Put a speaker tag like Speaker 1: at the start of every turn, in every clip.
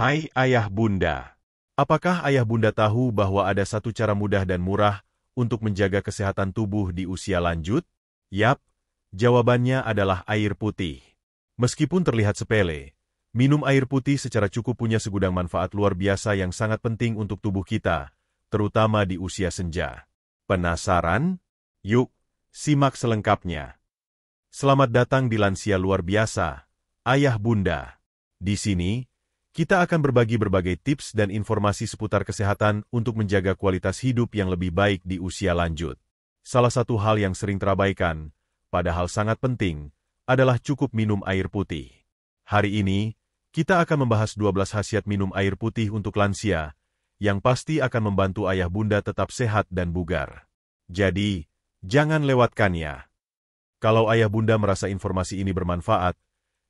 Speaker 1: Hai ayah bunda. Apakah ayah bunda tahu bahwa ada satu cara mudah dan murah untuk menjaga kesehatan tubuh di usia lanjut? Yap, jawabannya adalah air putih. Meskipun terlihat sepele, minum air putih secara cukup punya segudang manfaat luar biasa yang sangat penting untuk tubuh kita, terutama di usia senja. Penasaran? Yuk, simak selengkapnya. Selamat datang di Lansia Luar Biasa, ayah bunda. Di sini, kita akan berbagi berbagai tips dan informasi seputar kesehatan untuk menjaga kualitas hidup yang lebih baik di usia lanjut. Salah satu hal yang sering terabaikan, padahal sangat penting, adalah cukup minum air putih. Hari ini, kita akan membahas 12 khasiat minum air putih untuk lansia, yang pasti akan membantu ayah bunda tetap sehat dan bugar. Jadi, jangan lewatkannya. Kalau ayah bunda merasa informasi ini bermanfaat,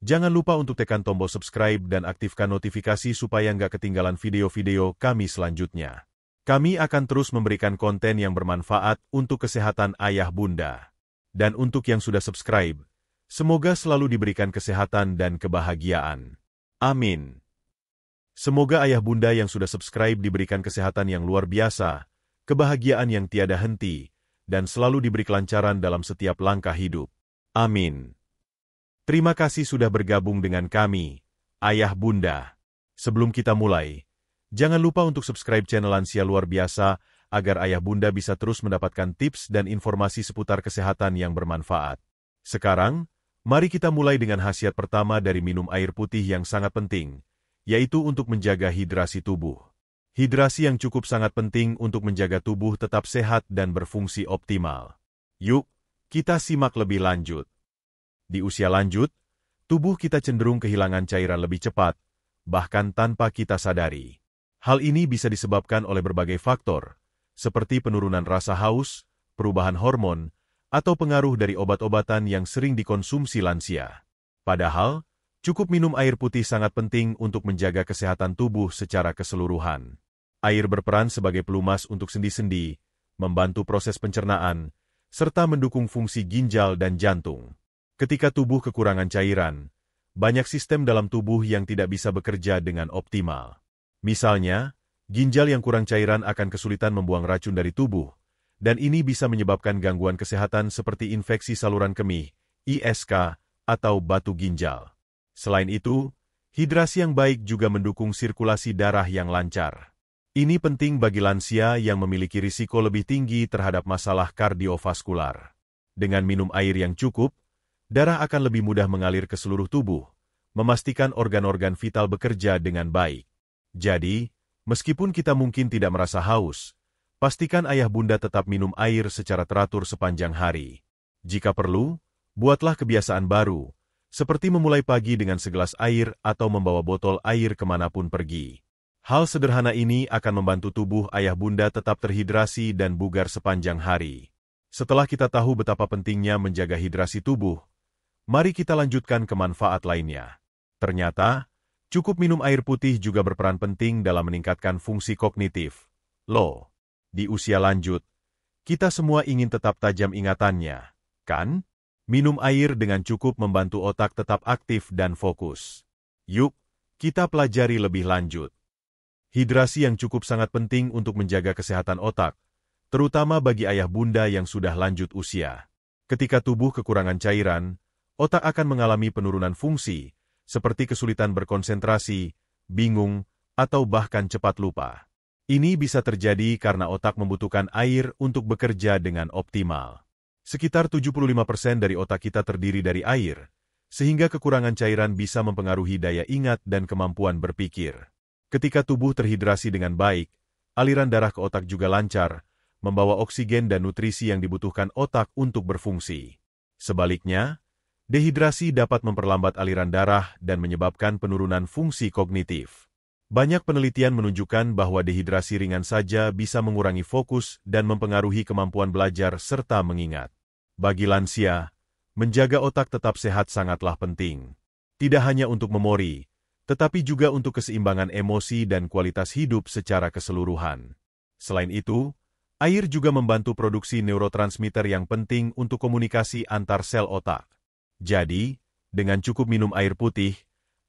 Speaker 1: jangan lupa untuk tekan tombol subscribe dan aktifkan notifikasi supaya nggak ketinggalan video-video kami selanjutnya. Kami akan terus memberikan konten yang bermanfaat untuk kesehatan ayah bunda. Dan untuk yang sudah subscribe, semoga selalu diberikan kesehatan dan kebahagiaan. Amin. Semoga ayah bunda yang sudah subscribe diberikan kesehatan yang luar biasa, kebahagiaan yang tiada henti, dan selalu diberi kelancaran dalam setiap langkah hidup. Amin. Terima kasih sudah bergabung dengan kami, ayah bunda. Sebelum kita mulai, jangan lupa untuk subscribe channel Lansia Luar Biasa agar ayah bunda bisa terus mendapatkan tips dan informasi seputar kesehatan yang bermanfaat. Sekarang, mari kita mulai dengan khasiat pertama dari minum air putih yang sangat penting, yaitu untuk menjaga hidrasi tubuh. Hidrasi yang cukup sangat penting untuk menjaga tubuh tetap sehat dan berfungsi optimal. Yuk, kita simak lebih lanjut. Di usia lanjut, tubuh kita cenderung kehilangan cairan lebih cepat, bahkan tanpa kita sadari. Hal ini bisa disebabkan oleh berbagai faktor, seperti penurunan rasa haus, perubahan hormon, atau pengaruh dari obat-obatan yang sering dikonsumsi lansia. Padahal, cukup minum air putih sangat penting untuk menjaga kesehatan tubuh secara keseluruhan. Air berperan sebagai pelumas untuk sendi-sendi, membantu proses pencernaan, serta mendukung fungsi ginjal dan jantung. Ketika tubuh kekurangan cairan, banyak sistem dalam tubuh yang tidak bisa bekerja dengan optimal. Misalnya, ginjal yang kurang cairan akan kesulitan membuang racun dari tubuh, dan ini bisa menyebabkan gangguan kesehatan seperti infeksi saluran kemih, ISK, atau batu ginjal. Selain itu, hidrasi yang baik juga mendukung sirkulasi darah yang lancar. Ini penting bagi lansia yang memiliki risiko lebih tinggi terhadap masalah kardiovaskular. Dengan minum air yang cukup, darah akan lebih mudah mengalir ke seluruh tubuh, memastikan organ-organ vital bekerja dengan baik. Jadi, meskipun kita mungkin tidak merasa haus, pastikan ayah bunda tetap minum air secara teratur sepanjang hari. Jika perlu, buatlah kebiasaan baru, seperti memulai pagi dengan segelas air atau membawa botol air kemanapun pergi. Hal sederhana ini akan membantu tubuh ayah bunda tetap terhidrasi dan bugar sepanjang hari. Setelah kita tahu betapa pentingnya menjaga hidrasi tubuh, mari kita lanjutkan ke manfaat lainnya. Ternyata, cukup minum air putih juga berperan penting dalam meningkatkan fungsi kognitif. Di usia lanjut, kita semua ingin tetap tajam ingatannya, kan? Minum air dengan cukup membantu otak tetap aktif dan fokus. Yuk, kita pelajari lebih lanjut. Hidrasi yang cukup sangat penting untuk menjaga kesehatan otak, terutama bagi ayah bunda yang sudah lanjut usia. Ketika tubuh kekurangan cairan, otak akan mengalami penurunan fungsi, seperti kesulitan berkonsentrasi, bingung, atau bahkan cepat lupa. Ini bisa terjadi karena otak membutuhkan air untuk bekerja dengan optimal. Sekitar 75% dari otak kita terdiri dari air, sehingga kekurangan cairan bisa mempengaruhi daya ingat dan kemampuan berpikir. Ketika tubuh terhidrasi dengan baik, aliran darah ke otak juga lancar, membawa oksigen dan nutrisi yang dibutuhkan otak untuk berfungsi. Sebaliknya, dehidrasi dapat memperlambat aliran darah dan menyebabkan penurunan fungsi kognitif. Banyak penelitian menunjukkan bahwa dehidrasi ringan saja bisa mengurangi fokus dan mempengaruhi kemampuan belajar serta mengingat. Bagi lansia, menjaga otak tetap sehat sangatlah penting. Tidak hanya untuk memori, tetapi juga untuk keseimbangan emosi dan kualitas hidup secara keseluruhan. Selain itu, air juga membantu produksi neurotransmitter yang penting untuk komunikasi antar sel otak. Jadi, dengan cukup minum air putih,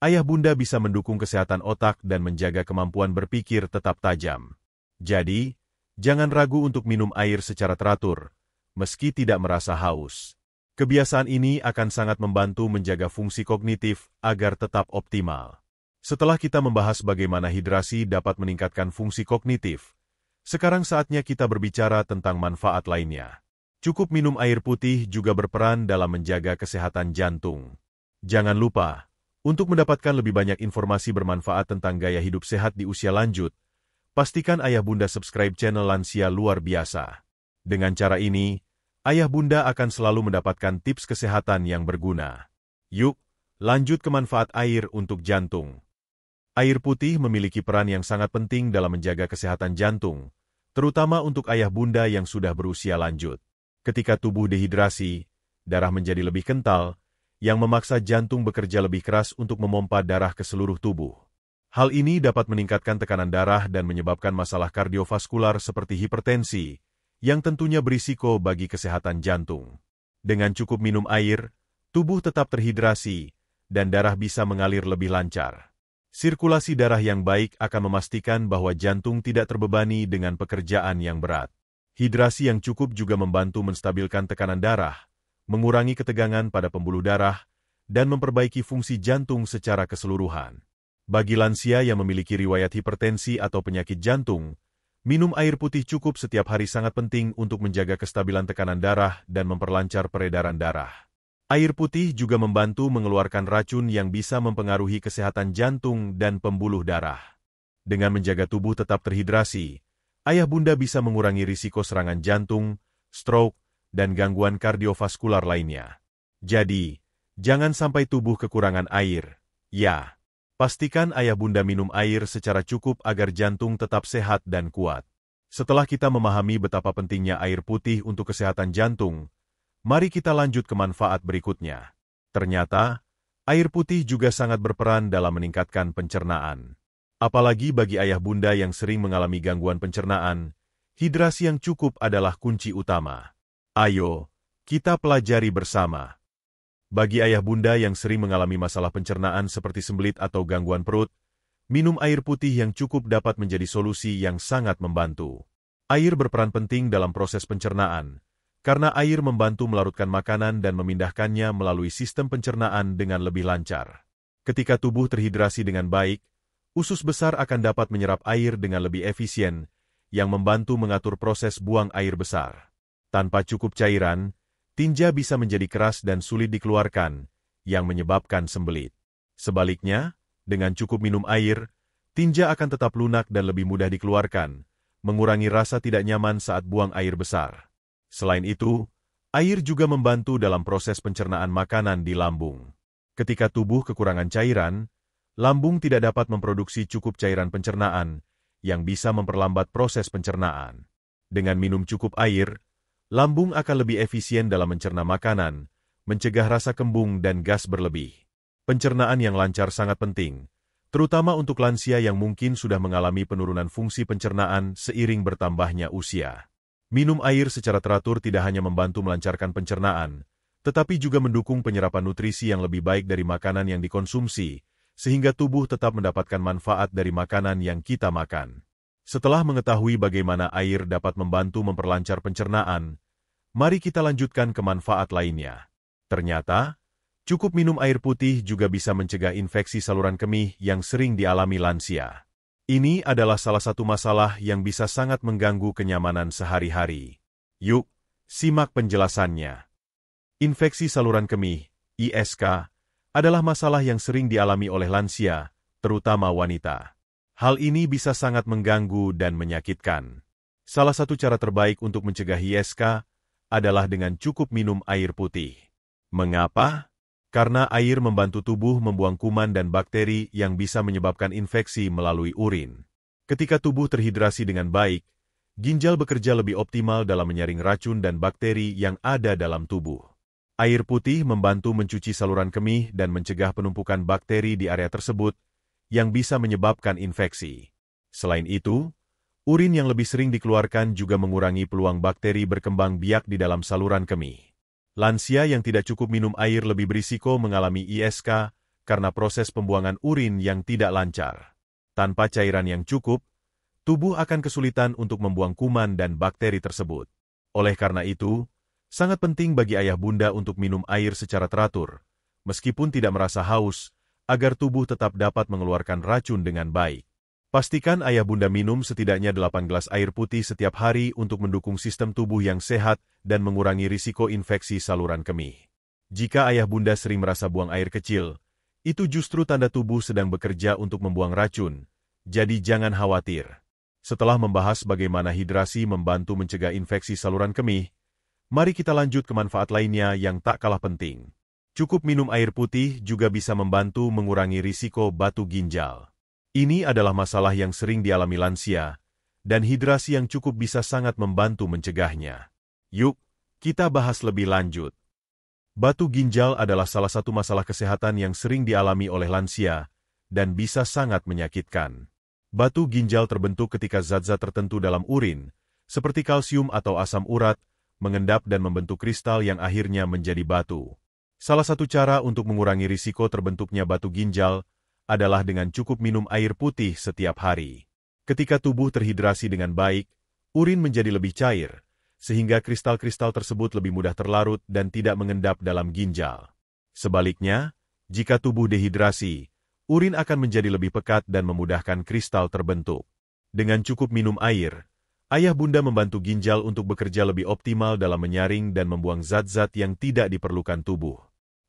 Speaker 1: Ayah bunda bisa mendukung kesehatan otak dan menjaga kemampuan berpikir tetap tajam. Jadi, jangan ragu untuk minum air secara teratur, meski tidak merasa haus. Kebiasaan ini akan sangat membantu menjaga fungsi kognitif agar tetap optimal. Setelah kita membahas bagaimana hidrasi dapat meningkatkan fungsi kognitif, sekarang saatnya kita berbicara tentang manfaat lainnya. Cukup minum air putih juga berperan dalam menjaga kesehatan jantung. Jangan lupa, untuk mendapatkan lebih banyak informasi bermanfaat tentang gaya hidup sehat di usia lanjut, pastikan ayah bunda subscribe channel Lansia Luar Biasa. Dengan cara ini, ayah bunda akan selalu mendapatkan tips kesehatan yang berguna. Yuk, lanjut ke manfaat air untuk jantung. Air putih memiliki peran yang sangat penting dalam menjaga kesehatan jantung, terutama untuk ayah bunda yang sudah berusia lanjut. Ketika tubuh dehidrasi, darah menjadi lebih kental, yang memaksa jantung bekerja lebih keras untuk memompa darah ke seluruh tubuh. Hal ini dapat meningkatkan tekanan darah dan menyebabkan masalah kardiovaskular seperti hipertensi, yang tentunya berisiko bagi kesehatan jantung. Dengan cukup minum air, tubuh tetap terhidrasi, dan darah bisa mengalir lebih lancar. Sirkulasi darah yang baik akan memastikan bahwa jantung tidak terbebani dengan pekerjaan yang berat. Hidrasi yang cukup juga membantu menstabilkan tekanan darah, mengurangi ketegangan pada pembuluh darah, dan memperbaiki fungsi jantung secara keseluruhan. Bagi lansia yang memiliki riwayat hipertensi atau penyakit jantung, minum air putih cukup setiap hari sangat penting untuk menjaga kestabilan tekanan darah dan memperlancar peredaran darah. Air putih juga membantu mengeluarkan racun yang bisa mempengaruhi kesehatan jantung dan pembuluh darah. Dengan menjaga tubuh tetap terhidrasi, ayah bunda bisa mengurangi risiko serangan jantung, stroke, dan gangguan kardiovaskular lainnya. Jadi, jangan sampai tubuh kekurangan air. Ya, pastikan ayah bunda minum air secara cukup agar jantung tetap sehat dan kuat. Setelah kita memahami betapa pentingnya air putih untuk kesehatan jantung, mari kita lanjut ke manfaat berikutnya. Ternyata, air putih juga sangat berperan dalam meningkatkan pencernaan. Apalagi bagi ayah bunda yang sering mengalami gangguan pencernaan, hidrasi yang cukup adalah kunci utama. Ayo, kita pelajari bersama. Bagi ayah bunda yang sering mengalami masalah pencernaan seperti sembelit atau gangguan perut, minum air putih yang cukup dapat menjadi solusi yang sangat membantu. Air berperan penting dalam proses pencernaan, karena air membantu melarutkan makanan dan memindahkannya melalui sistem pencernaan dengan lebih lancar. Ketika tubuh terhidrasi dengan baik, usus besar akan dapat menyerap air dengan lebih efisien, yang membantu mengatur proses buang air besar. Tanpa cukup cairan, tinja bisa menjadi keras dan sulit dikeluarkan, yang menyebabkan sembelit. Sebaliknya, dengan cukup minum air, tinja akan tetap lunak dan lebih mudah dikeluarkan, mengurangi rasa tidak nyaman saat buang air besar. Selain itu, air juga membantu dalam proses pencernaan makanan di lambung. Ketika tubuh kekurangan cairan, lambung tidak dapat memproduksi cukup cairan pencernaan, yang bisa memperlambat proses pencernaan. Dengan minum cukup air, lambung akan lebih efisien dalam mencerna makanan, mencegah rasa kembung dan gas berlebih. Pencernaan yang lancar sangat penting, terutama untuk lansia yang mungkin sudah mengalami penurunan fungsi pencernaan seiring bertambahnya usia. Minum air secara teratur tidak hanya membantu melancarkan pencernaan, tetapi juga mendukung penyerapan nutrisi yang lebih baik dari makanan yang dikonsumsi, sehingga tubuh tetap mendapatkan manfaat dari makanan yang kita makan. Setelah mengetahui bagaimana air dapat membantu memperlancar pencernaan, mari kita lanjutkan ke manfaat lainnya. Ternyata, cukup minum air putih juga bisa mencegah infeksi saluran kemih yang sering dialami lansia. Ini adalah salah satu masalah yang bisa sangat mengganggu kenyamanan sehari-hari. Yuk, simak penjelasannya. Infeksi saluran kemih, ISK, adalah masalah yang sering dialami oleh lansia, terutama wanita. Hal ini bisa sangat mengganggu dan menyakitkan. Salah satu cara terbaik untuk mencegah ISK adalah dengan cukup minum air putih. Mengapa? Karena air membantu tubuh membuang kuman dan bakteri yang bisa menyebabkan infeksi melalui urin. Ketika tubuh terhidrasi dengan baik, ginjal bekerja lebih optimal dalam menyaring racun dan bakteri yang ada dalam tubuh. Air putih membantu mencuci saluran kemih dan mencegah penumpukan bakteri di area tersebut, yang bisa menyebabkan infeksi. Selain itu, urin yang lebih sering dikeluarkan juga mengurangi peluang bakteri berkembang biak di dalam saluran kemih. Lansia yang tidak cukup minum air lebih berisiko mengalami ISK karena proses pembuangan urin yang tidak lancar. Tanpa cairan yang cukup, tubuh akan kesulitan untuk membuang kuman dan bakteri tersebut. Oleh karena itu, sangat penting bagi ayah bunda untuk minum air secara teratur, meskipun tidak merasa haus, agar tubuh tetap dapat mengeluarkan racun dengan baik. Pastikan ayah bunda minum setidaknya 8 gelas air putih setiap hari untuk mendukung sistem tubuh yang sehat dan mengurangi risiko infeksi saluran kemih. Jika ayah bunda sering merasa buang air kecil, itu justru tanda tubuh sedang bekerja untuk membuang racun, jadi jangan khawatir. Setelah membahas bagaimana hidrasi membantu mencegah infeksi saluran kemih, mari kita lanjut ke manfaat lainnya yang tak kalah penting. Cukup minum air putih juga bisa membantu mengurangi risiko batu ginjal. Ini adalah masalah yang sering dialami lansia, dan hidrasi yang cukup bisa sangat membantu mencegahnya. Yuk, kita bahas lebih lanjut. Batu ginjal adalah salah satu masalah kesehatan yang sering dialami oleh lansia, dan bisa sangat menyakitkan. Batu ginjal terbentuk ketika zat-zat tertentu dalam urin, seperti kalsium atau asam urat, mengendap dan membentuk kristal yang akhirnya menjadi batu. Salah satu cara untuk mengurangi risiko terbentuknya batu ginjal adalah dengan cukup minum air putih setiap hari. Ketika tubuh terhidrasi dengan baik, urin menjadi lebih cair, sehingga kristal-kristal tersebut lebih mudah terlarut dan tidak mengendap dalam ginjal. Sebaliknya, jika tubuh dehidrasi, urin akan menjadi lebih pekat dan memudahkan kristal terbentuk. Dengan cukup minum air, ayah bunda membantu ginjal untuk bekerja lebih optimal dalam menyaring dan membuang zat-zat yang tidak diperlukan tubuh.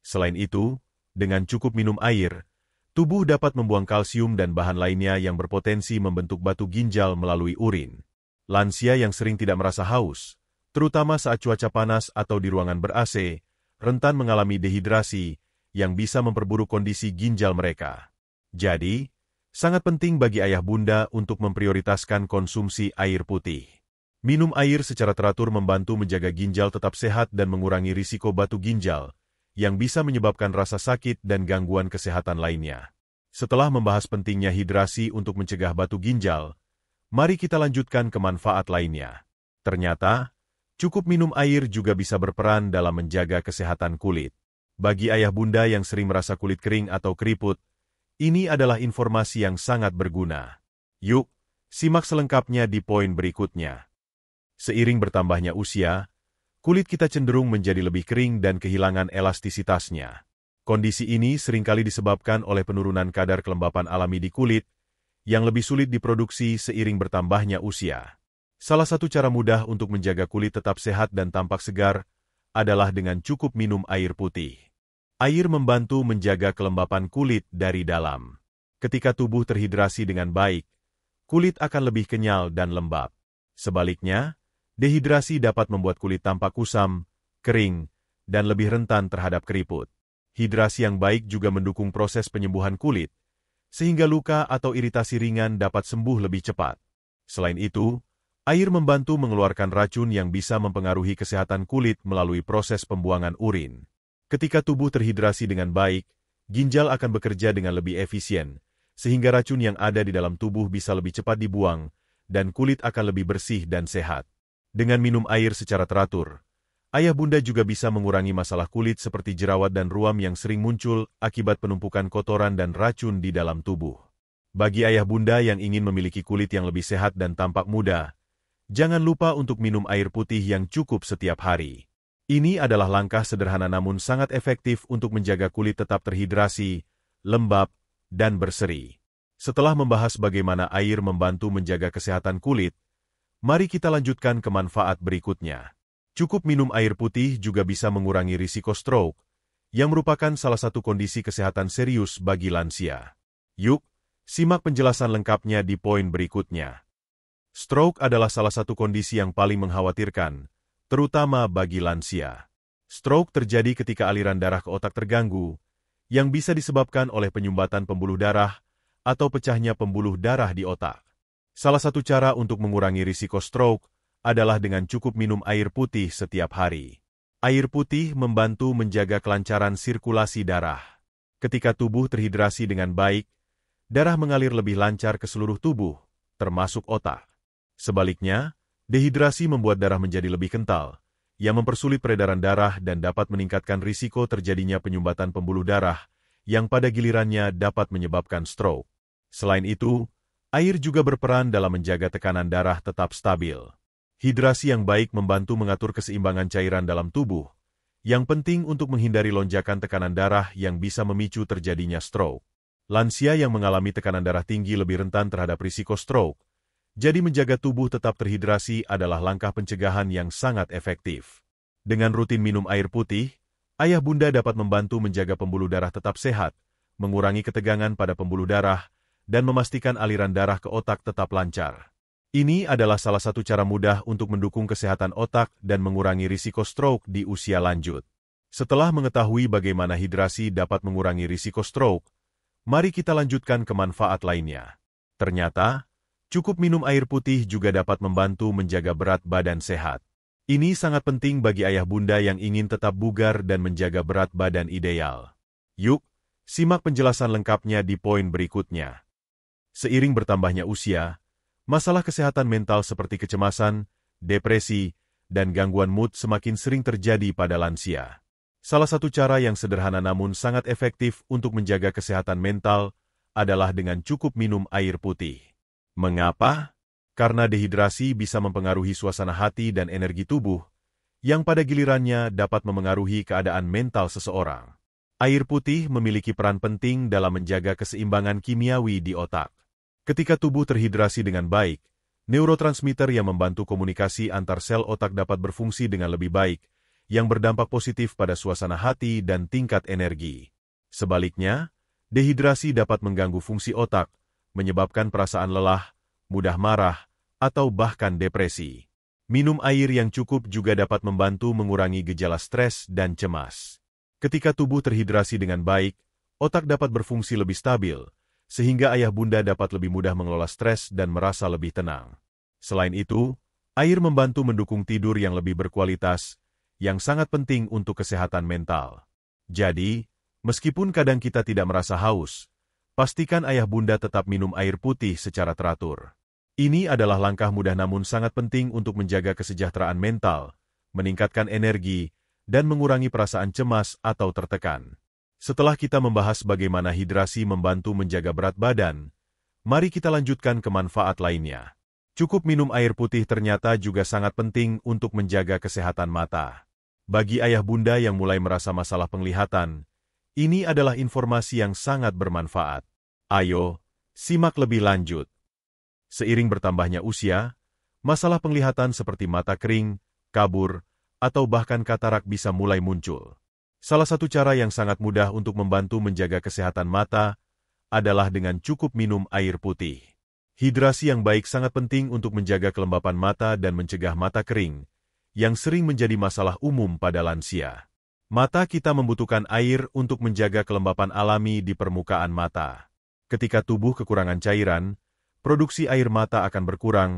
Speaker 1: Selain itu, dengan cukup minum air, tubuh dapat membuang kalsium dan bahan lainnya yang berpotensi membentuk batu ginjal melalui urin. Lansia yang sering tidak merasa haus, terutama saat cuaca panas atau di ruangan ber-AC, rentan mengalami dehidrasi yang bisa memperburuk kondisi ginjal mereka. Jadi, sangat penting bagi ayah bunda untuk memprioritaskan konsumsi air putih. Minum air secara teratur membantu menjaga ginjal tetap sehat dan mengurangi risiko batu ginjal, yang bisa menyebabkan rasa sakit dan gangguan kesehatan lainnya. Setelah membahas pentingnya hidrasi untuk mencegah batu ginjal, mari kita lanjutkan ke manfaat lainnya. Ternyata, cukup minum air juga bisa berperan dalam menjaga kesehatan kulit. Bagi ayah bunda yang sering merasa kulit kering atau keriput, ini adalah informasi yang sangat berguna. Yuk, simak selengkapnya di poin berikutnya. Seiring bertambahnya usia, kulit kita cenderung menjadi lebih kering dan kehilangan elastisitasnya. Kondisi ini seringkali disebabkan oleh penurunan kadar kelembapan alami di kulit, yang lebih sulit diproduksi seiring bertambahnya usia. Salah satu cara mudah untuk menjaga kulit tetap sehat dan tampak segar adalah dengan cukup minum air putih. Air membantu menjaga kelembapan kulit dari dalam. Ketika tubuh terhidrasi dengan baik, kulit akan lebih kenyal dan lembab. Sebaliknya, dehidrasi dapat membuat kulit tampak kusam, kering, dan lebih rentan terhadap keriput. Hidrasi yang baik juga mendukung proses penyembuhan kulit, sehingga luka atau iritasi ringan dapat sembuh lebih cepat. Selain itu, air membantu mengeluarkan racun yang bisa mempengaruhi kesehatan kulit melalui proses pembuangan urin. Ketika tubuh terhidrasi dengan baik, ginjal akan bekerja dengan lebih efisien, sehingga racun yang ada di dalam tubuh bisa lebih cepat dibuang, dan kulit akan lebih bersih dan sehat. Dengan minum air secara teratur, ayah bunda juga bisa mengurangi masalah kulit seperti jerawat dan ruam yang sering muncul akibat penumpukan kotoran dan racun di dalam tubuh. Bagi ayah bunda yang ingin memiliki kulit yang lebih sehat dan tampak muda, jangan lupa untuk minum air putih yang cukup setiap hari. Ini adalah langkah sederhana namun sangat efektif untuk menjaga kulit tetap terhidrasi, lembab, dan berseri. Setelah membahas bagaimana air membantu menjaga kesehatan kulit, mari kita lanjutkan ke manfaat berikutnya. Cukup minum air putih juga bisa mengurangi risiko stroke, yang merupakan salah satu kondisi kesehatan serius bagi lansia. Yuk, simak penjelasan lengkapnya di poin berikutnya. Stroke adalah salah satu kondisi yang paling mengkhawatirkan, terutama bagi lansia. Stroke terjadi ketika aliran darah ke otak terganggu, yang bisa disebabkan oleh penyumbatan pembuluh darah atau pecahnya pembuluh darah di otak. Salah satu cara untuk mengurangi risiko stroke adalah dengan cukup minum air putih setiap hari. Air putih membantu menjaga kelancaran sirkulasi darah. Ketika tubuh terhidrasi dengan baik, darah mengalir lebih lancar ke seluruh tubuh, termasuk otak. Sebaliknya, dehidrasi membuat darah menjadi lebih kental, yang mempersulit peredaran darah dan dapat meningkatkan risiko terjadinya penyumbatan pembuluh darah yang pada gilirannya dapat menyebabkan stroke. Selain itu, air juga berperan dalam menjaga tekanan darah tetap stabil. Hidrasi yang baik membantu mengatur keseimbangan cairan dalam tubuh, yang penting untuk menghindari lonjakan tekanan darah yang bisa memicu terjadinya stroke. Lansia yang mengalami tekanan darah tinggi lebih rentan terhadap risiko stroke, jadi menjaga tubuh tetap terhidrasi adalah langkah pencegahan yang sangat efektif. Dengan rutin minum air putih, ayah bunda dapat membantu menjaga pembuluh darah tetap sehat, mengurangi ketegangan pada pembuluh darah, dan memastikan aliran darah ke otak tetap lancar. Ini adalah salah satu cara mudah untuk mendukung kesehatan otak dan mengurangi risiko stroke di usia lanjut. Setelah mengetahui bagaimana hidrasi dapat mengurangi risiko stroke, mari kita lanjutkan ke manfaat lainnya. Ternyata, cukup minum air putih juga dapat membantu menjaga berat badan sehat. Ini sangat penting bagi ayah bunda yang ingin tetap bugar dan menjaga berat badan ideal. Yuk, simak penjelasan lengkapnya di poin berikutnya. Seiring bertambahnya usia, masalah kesehatan mental seperti kecemasan, depresi, dan gangguan mood semakin sering terjadi pada lansia. Salah satu cara yang sederhana namun sangat efektif untuk menjaga kesehatan mental adalah dengan cukup minum air putih. Mengapa? Karena dehidrasi bisa mempengaruhi suasana hati dan energi tubuh, yang pada gilirannya dapat memengaruhi keadaan mental seseorang. Air putih memiliki peran penting dalam menjaga keseimbangan kimiawi di otak. Ketika tubuh terhidrasi dengan baik, neurotransmitter yang membantu komunikasi antar sel otak dapat berfungsi dengan lebih baik, yang berdampak positif pada suasana hati dan tingkat energi. Sebaliknya, dehidrasi dapat mengganggu fungsi otak, menyebabkan perasaan lelah, mudah marah, atau bahkan depresi. Minum air yang cukup juga dapat membantu mengurangi gejala stres dan cemas. Ketika tubuh terhidrasi dengan baik, otak dapat berfungsi lebih stabil, sehingga ayah bunda dapat lebih mudah mengelola stres dan merasa lebih tenang. Selain itu, air membantu mendukung tidur yang lebih berkualitas, yang sangat penting untuk kesehatan mental. Jadi, meskipun kadang kita tidak merasa haus, pastikan ayah bunda tetap minum air putih secara teratur. Ini adalah langkah mudah namun sangat penting untuk menjaga kesejahteraan mental, meningkatkan energi, dan mengurangi perasaan cemas atau tertekan. Setelah kita membahas bagaimana hidrasi membantu menjaga berat badan, mari kita lanjutkan ke manfaat lainnya. Cukup minum air putih ternyata juga sangat penting untuk menjaga kesehatan mata. Bagi ayah bunda yang mulai merasa masalah penglihatan, ini adalah informasi yang sangat bermanfaat. Ayo, simak lebih lanjut. Seiring bertambahnya usia, masalah penglihatan seperti mata kering, kabur, atau bahkan katarak bisa mulai muncul. Salah satu cara yang sangat mudah untuk membantu menjaga kesehatan mata adalah dengan cukup minum air putih. Hidrasi yang baik sangat penting untuk menjaga kelembapan mata dan mencegah mata kering, yang sering menjadi masalah umum pada lansia. Mata kita membutuhkan air untuk menjaga kelembapan alami di permukaan mata. Ketika tubuh kekurangan cairan, produksi air mata akan berkurang,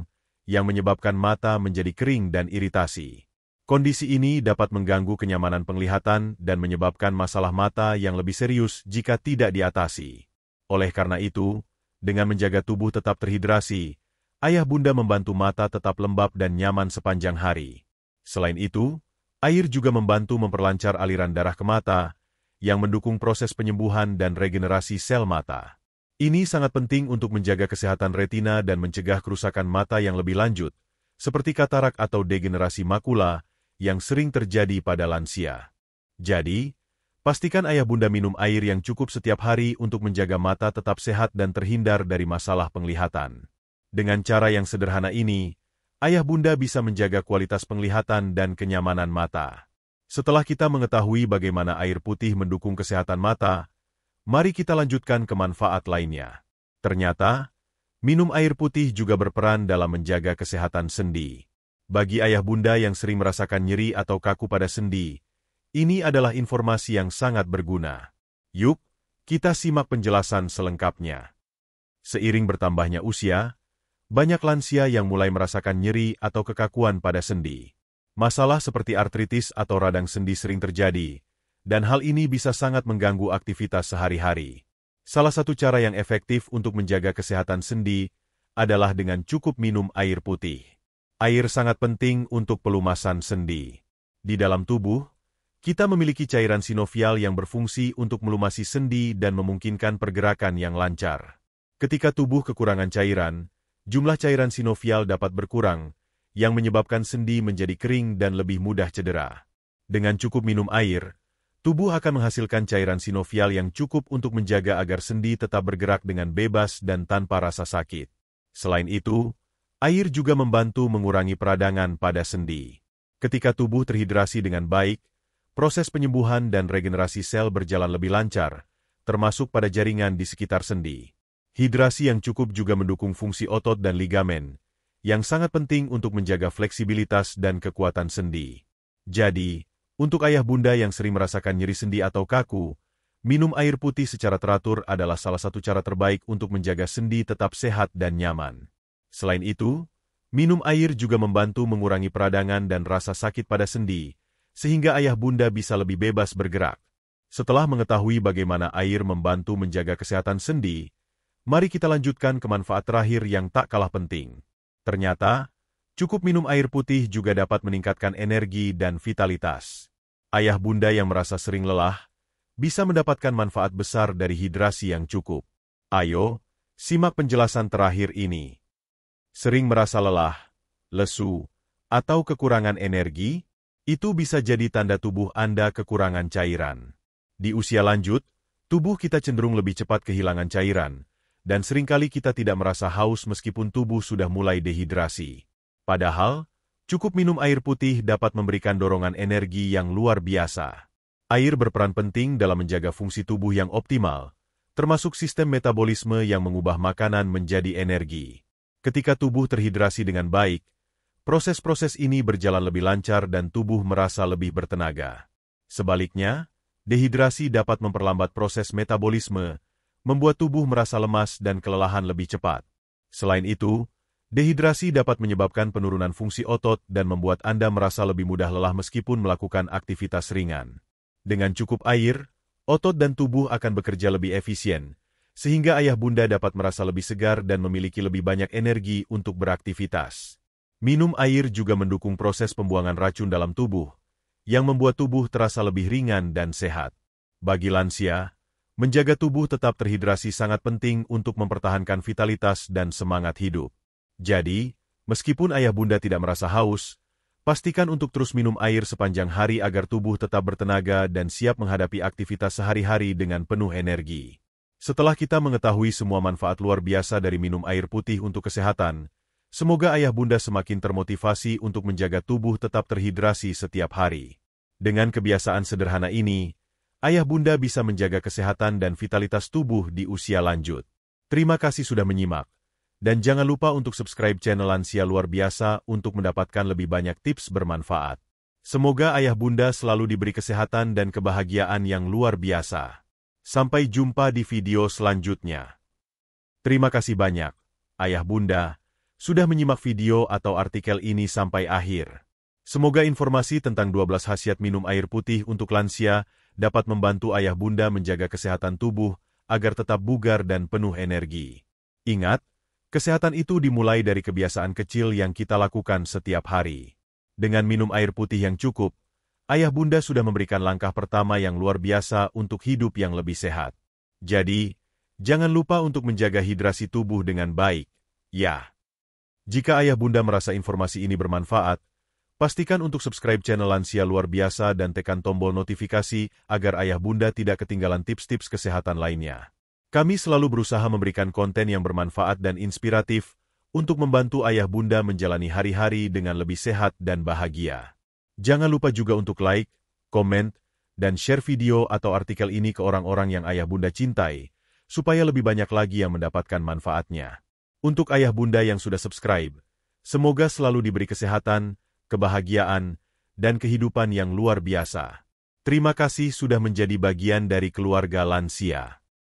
Speaker 1: yang menyebabkan mata menjadi kering dan iritasi. Kondisi ini dapat mengganggu kenyamanan penglihatan dan menyebabkan masalah mata yang lebih serius jika tidak diatasi. Oleh karena itu, dengan menjaga tubuh tetap terhidrasi, ayah bunda membantu mata tetap lembab dan nyaman sepanjang hari. Selain itu, air juga membantu memperlancar aliran darah ke mata, yang mendukung proses penyembuhan dan regenerasi sel mata. Ini sangat penting untuk menjaga kesehatan retina dan mencegah kerusakan mata yang lebih lanjut, seperti katarak atau degenerasi makula, yang sering terjadi pada lansia. Jadi, pastikan ayah bunda minum air yang cukup setiap hari untuk menjaga mata tetap sehat dan terhindar dari masalah penglihatan. Dengan cara yang sederhana ini, ayah bunda bisa menjaga kualitas penglihatan dan kenyamanan mata. Setelah kita mengetahui bagaimana air putih mendukung kesehatan mata, mari kita lanjutkan ke manfaat lainnya. Ternyata, minum air putih juga berperan dalam menjaga kesehatan sendi. Bagi ayah bunda yang sering merasakan nyeri atau kaku pada sendi, ini adalah informasi yang sangat berguna. Yuk, kita simak penjelasan selengkapnya. Seiring bertambahnya usia, banyak lansia yang mulai merasakan nyeri atau kekakuan pada sendi. Masalah seperti artritis atau radang sendi sering terjadi, dan hal ini bisa sangat mengganggu aktivitas sehari-hari. Salah satu cara yang efektif untuk menjaga kesehatan sendi adalah dengan cukup minum air putih. Air sangat penting untuk pelumasan sendi. Di dalam tubuh, Kita memiliki cairan sinovial yang berfungsi untuk melumasi sendi dan memungkinkan pergerakan yang lancar. Ketika tubuh kekurangan cairan, jumlah cairan sinovial dapat berkurang, yang menyebabkan sendi menjadi kering dan lebih mudah cedera. Dengan cukup minum air, tubuh akan menghasilkan cairan sinovial yang cukup untuk menjaga agar sendi tetap bergerak dengan bebas dan tanpa rasa sakit. Selain itu, air juga membantu mengurangi peradangan pada sendi. Ketika tubuh terhidrasi dengan baik, proses penyembuhan dan regenerasi sel berjalan lebih lancar, termasuk pada jaringan di sekitar sendi. Hidrasi yang cukup juga mendukung fungsi otot dan ligamen, yang sangat penting untuk menjaga fleksibilitas dan kekuatan sendi. Jadi, untuk ayah bunda yang sering merasakan nyeri sendi atau kaku, minum air putih secara teratur adalah salah satu cara terbaik untuk menjaga sendi tetap sehat dan nyaman. Selain itu, minum air juga membantu mengurangi peradangan dan rasa sakit pada sendi, sehingga ayah bunda bisa lebih bebas bergerak. Setelah mengetahui bagaimana air membantu menjaga kesehatan sendi, mari kita lanjutkan ke manfaat terakhir yang tak kalah penting. Ternyata, cukup minum air putih juga dapat meningkatkan energi dan vitalitas. Ayah bunda yang merasa sering lelah, bisa mendapatkan manfaat besar dari hidrasi yang cukup. Ayo, simak penjelasan terakhir ini. Sering merasa lelah, lesu, atau kekurangan energi? Itu bisa jadi tanda tubuh Anda kekurangan cairan. Di usia lanjut, tubuh kita cenderung lebih cepat kehilangan cairan, dan seringkali kita tidak merasa haus meskipun tubuh sudah mulai dehidrasi. Padahal, cukup minum air putih dapat memberikan dorongan energi yang luar biasa. Air berperan penting dalam menjaga fungsi tubuh yang optimal, termasuk sistem metabolisme yang mengubah makanan menjadi energi. Ketika tubuh terhidrasi dengan baik, proses-proses ini berjalan lebih lancar dan tubuh merasa lebih bertenaga. Sebaliknya, dehidrasi dapat memperlambat proses metabolisme, membuat tubuh merasa lemas dan kelelahan lebih cepat. Selain itu, dehidrasi dapat menyebabkan penurunan fungsi otot dan membuat Anda merasa lebih mudah lelah meskipun melakukan aktivitas ringan. Dengan cukup air, otot dan tubuh akan bekerja lebih efisien, sehingga ayah bunda dapat merasa lebih segar dan memiliki lebih banyak energi untuk beraktivitas. Minum air juga mendukung proses pembuangan racun dalam tubuh, yang membuat tubuh terasa lebih ringan dan sehat. Bagi lansia, menjaga tubuh tetap terhidrasi sangat penting untuk mempertahankan vitalitas dan semangat hidup. Jadi, meskipun ayah bunda tidak merasa haus, pastikan untuk terus minum air sepanjang hari agar tubuh tetap bertenaga dan siap menghadapi aktivitas sehari-hari dengan penuh energi. Setelah kita mengetahui semua manfaat luar biasa dari minum air putih untuk kesehatan, semoga ayah bunda semakin termotivasi untuk menjaga tubuh tetap terhidrasi setiap hari. Dengan kebiasaan sederhana ini, ayah bunda bisa menjaga kesehatan dan vitalitas tubuh di usia lanjut. Terima kasih sudah menyimak. Dan jangan lupa untuk subscribe channel Lansia Luar Biasa untuk mendapatkan lebih banyak tips bermanfaat. Semoga ayah bunda selalu diberi kesehatan dan kebahagiaan yang luar biasa. Sampai jumpa di video selanjutnya. Terima kasih banyak, ayah bunda, sudah menyimak video atau artikel ini sampai akhir. Semoga informasi tentang 12 khasiat minum air putih untuk lansia dapat membantu ayah bunda menjaga kesehatan tubuh agar tetap bugar dan penuh energi. Ingat, kesehatan itu dimulai dari kebiasaan kecil yang kita lakukan setiap hari. Dengan minum air putih yang cukup, ayah bunda sudah memberikan langkah pertama yang luar biasa untuk hidup yang lebih sehat. Jadi, jangan lupa untuk menjaga hidrasi tubuh dengan baik, ya. Jika ayah bunda merasa informasi ini bermanfaat, pastikan untuk subscribe channel Lansia Luar Biasa dan tekan tombol notifikasi agar ayah bunda tidak ketinggalan tips-tips kesehatan lainnya. Kami selalu berusaha memberikan konten yang bermanfaat dan inspiratif untuk membantu ayah bunda menjalani hari-hari dengan lebih sehat dan bahagia. Jangan lupa juga untuk like, komen, dan share video atau artikel ini ke orang-orang yang ayah bunda cintai, supaya lebih banyak lagi yang mendapatkan manfaatnya. Untuk ayah bunda yang sudah subscribe, semoga selalu diberi kesehatan, kebahagiaan, dan kehidupan yang luar biasa. Terima kasih sudah menjadi bagian dari keluarga Lansia.